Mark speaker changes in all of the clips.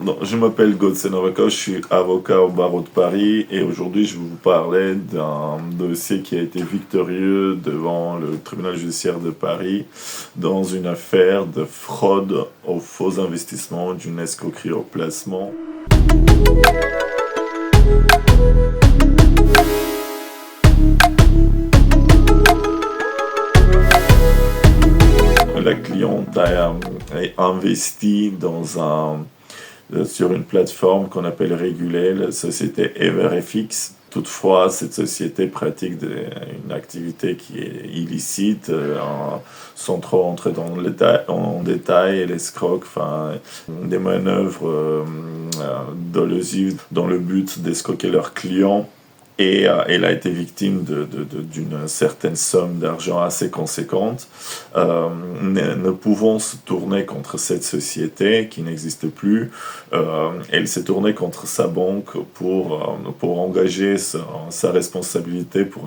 Speaker 1: Non, je m'appelle Godsen Novakov, je suis avocat au barreau de Paris et aujourd'hui je vais vous parler d'un dossier qui a été victorieux devant le tribunal judiciaire de Paris dans une affaire de fraude aux faux investissements, d'une escroquerie au placement. La cliente a investi sur une plateforme qu'on appelle régulée, la société EverFX. Toutefois, cette société pratique une activité qui est illicite, sans trop entrer en détail, l'escroc, des manœuvres dolosives dans le but d'escroquer leurs clients. Et elle a été victime d'une certaine somme d'argent assez conséquente. Ne pouvant se tourner contre cette société qui n'existe plus, elle s'est tournée contre sa banque pour engager sa responsabilité pour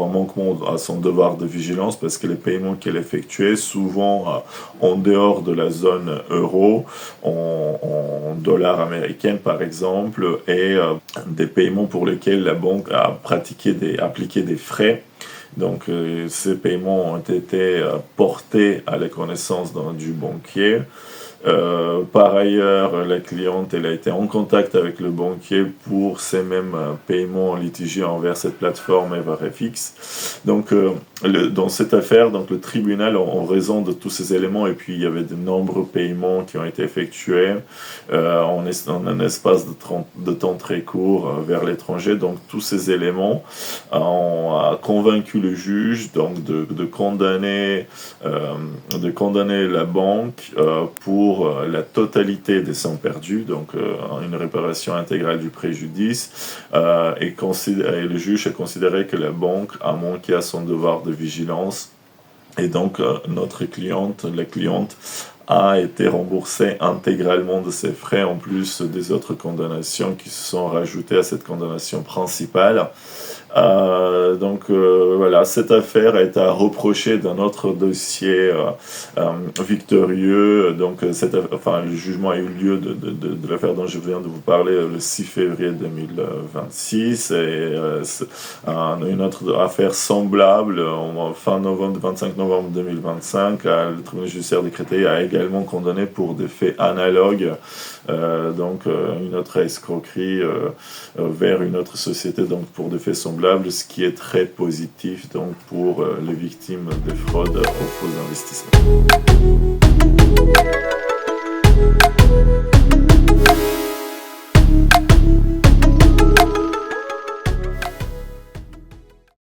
Speaker 1: un manquement à son devoir de vigilance, parce que les paiements qu'elle effectuait, souvent en dehors de la zone euro, en dollars américains par exemple, et des paiements pour lesquels la banque a appliqué des frais. Donc ces paiements ont été portés à la connaissance du banquier. Par ailleurs, la cliente elle a été en contact avec le banquier pour ces mêmes paiements litigieux envers cette plateforme EverFX. Donc, dans cette affaire, donc, le tribunal, en raison de tous ces éléments, et puis il y avait de nombreux paiements qui ont été effectués en un espace de temps très court vers l'étranger, donc tous ces éléments ont convaincu le juge donc, de condamner la banque pour la totalité des sommes perdues, donc une réparation intégrale du préjudice, et le juge a considéré que la banque a manqué à son devoir de vigilance, et donc la cliente a été remboursée intégralement de ses frais, en plus des autres condamnations qui se sont rajoutées à cette condamnation principale. Voilà, cette affaire a été reprochée d'un autre dossier victorieux. Donc, le jugement a eu lieu de l'affaire dont je viens de vous parler le 6 février 2026, et une autre affaire semblable en fin novembre, 25 novembre 2025, le tribunal judiciaire de Créteil a également condamné pour des faits analogues, une autre escroquerie vers une autre société, donc pour des faits semblables, ce qui est très positif donc pour les victimes des fraudes aux faux investissements.